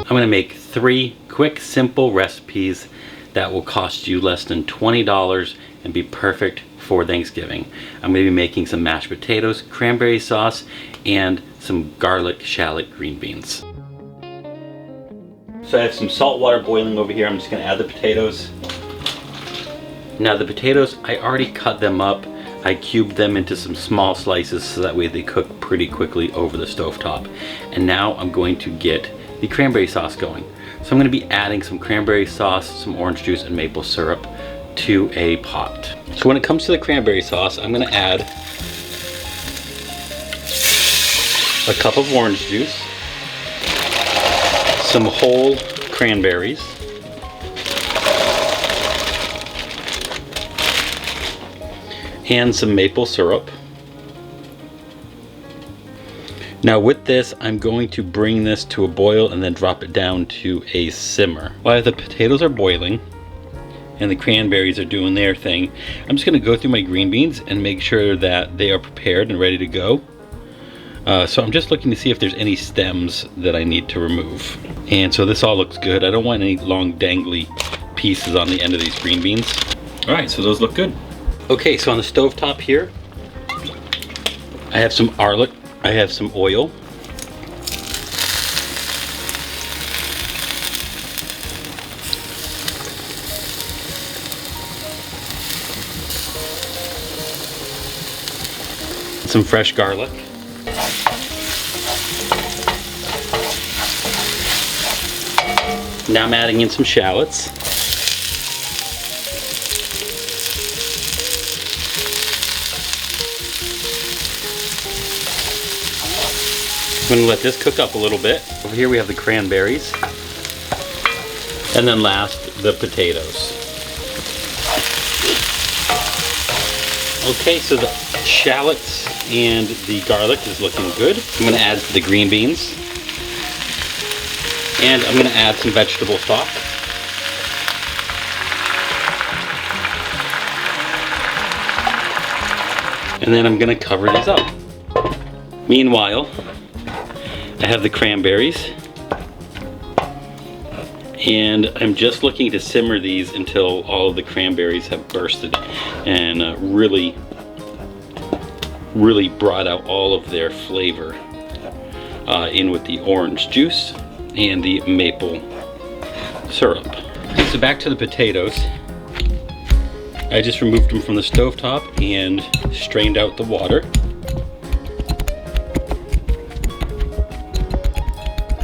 I'm gonna make 3 quick, simple recipes that will cost you less than $20 and be perfect for Thanksgiving. I'm gonna be making some mashed potatoes, cranberry sauce, and some garlic shallot green beans. So I have some salt water boiling over here. I'm just gonna add the potatoes. Now the potatoes, I already cut them up. I cubed them into some small slices so that way they cook pretty quickly over the stovetop. And now I'm going to get the cranberry sauce going. So I'm gonna be adding some cranberry sauce, some orange juice, and maple syrup to a pot. So when it comes to the cranberry sauce, I'm gonna add a cup of orange juice, some whole cranberries, and some maple syrup. Now with this, I'm going to bring this to a boil and then drop it down to a simmer. While the potatoes are boiling and the cranberries are doing their thing, I'm just gonna go through my green beans and make sure that they are prepared and ready to go. So I'm just looking to see if there's any stems that I need to remove. And so this all looks good. I don't want any long dangly pieces on the end of these green beans. All right, so those look good. Okay, so on the stovetop here, I have some garlic, I have some oil. Some fresh garlic. Now I'm adding in some shallots. I'm gonna let this cook up a little bit. Over here we have the cranberries. And then last, the potatoes. Okay, so the shallots and the garlic is looking good. I'm gonna add the green beans. And I'm gonna add some vegetable stock. And then I'm gonna cover these up. Meanwhile, I have the cranberries. And I'm just looking to simmer these until all of the cranberries have bursted and really brought out all of their flavor in with the orange juice and the maple syrup. So back to the potatoes. I just removed them from the stovetop and strained out the water.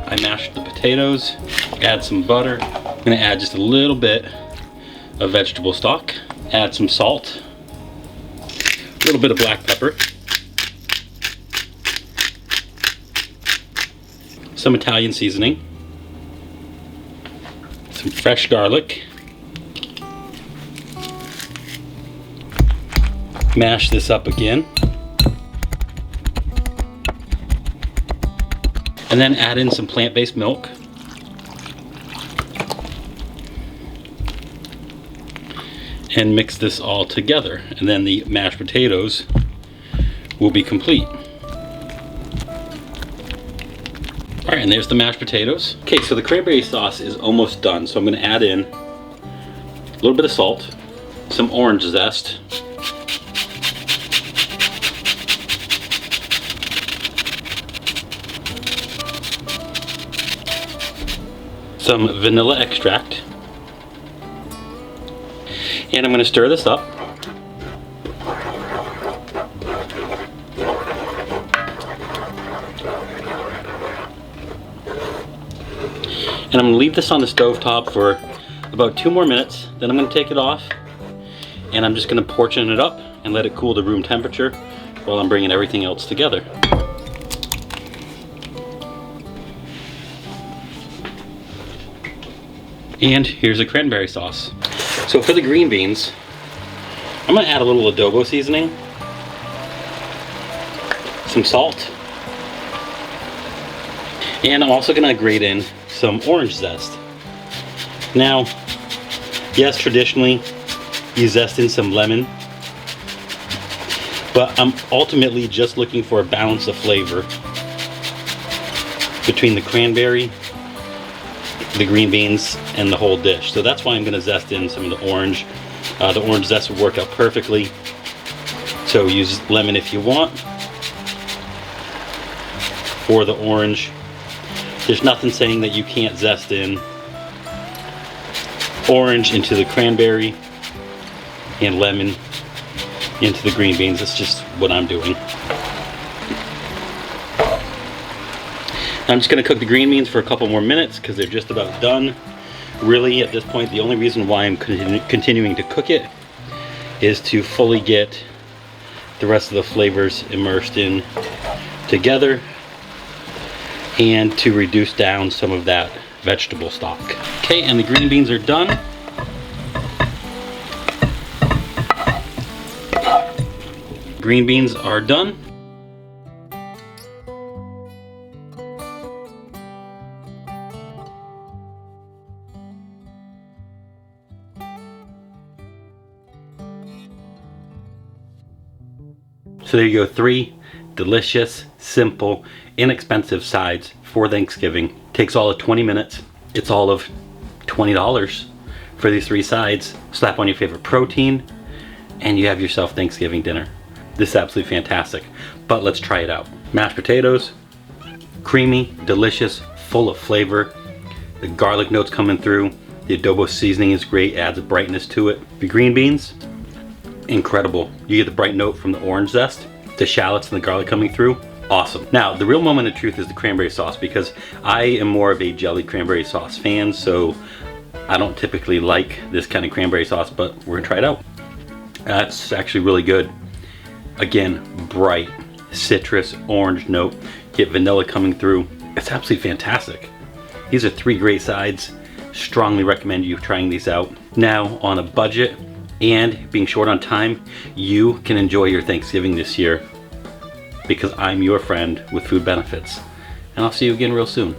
I mashed the potatoes, add some butter. I'm gonna add just a little bit of vegetable stock, add some salt, a little bit of black pepper, some Italian seasoning, some fresh garlic, mash this up again, and then add in some plant-based milk, and mix this all together, and then the mashed potatoes will be complete. All right, and there's the mashed potatoes. Okay, so the cranberry sauce is almost done, so I'm gonna add in a little bit of salt, some orange zest, some vanilla extract, and I'm gonna stir this up. And I'm gonna leave this on the stovetop for about 2 more minutes. Then I'm gonna take it off and I'm just gonna portion it up and let it cool to room temperature while I'm bringing everything else together. And here's the cranberry sauce. So for the green beans, I'm gonna add a little adobo seasoning, some salt, and I'm also gonna grate in some orange zest. Now, yes, traditionally you zest in some lemon, but I'm ultimately just looking for a balance of flavor between the cranberry the green beans and the whole dish. So that's why I'm gonna zest in some of the orange. The orange zest would work out perfectly. So use lemon if you want, or the orange. There's nothing saying that you can't zest in orange into the cranberry and lemon into the green beans. That's just what I'm doing. I'm just going to cook the green beans for a couple more minutes because they're just about done. Really, at this point, the only reason why I'm continuing to cook it is to fully get the rest of the flavors immersed in together and to reduce down some of that vegetable stock. Okay, and the green beans are done. Green beans are done. So there you go, 3 delicious, simple, inexpensive sides for Thanksgiving. Takes all of 20 minutes. It's all of $20 for these 3 sides. Slap on your favorite protein and you have yourself Thanksgiving dinner. This is absolutely fantastic, but let's try it out. Mashed potatoes, creamy, delicious, full of flavor. The garlic notes coming through. The adobo seasoning is great, adds a brightness to it. The green beans, incredible. You get the bright note from the orange zest, the shallots and the garlic coming through. Awesome. Now, the real moment of truth is the cranberry sauce, because I am more of a jelly cranberry sauce fan, so I don't typically like this kind of cranberry sauce, but we're gonna try it out. That's actually really good. Again, bright, citrus, orange note. Get vanilla coming through. It's absolutely fantastic. These are 3 great sides. Strongly recommend you trying these out. Now, on a budget and being short on time, you can enjoy your Thanksgiving this year because I'm your friend with food benefits. And I'll see you again real soon.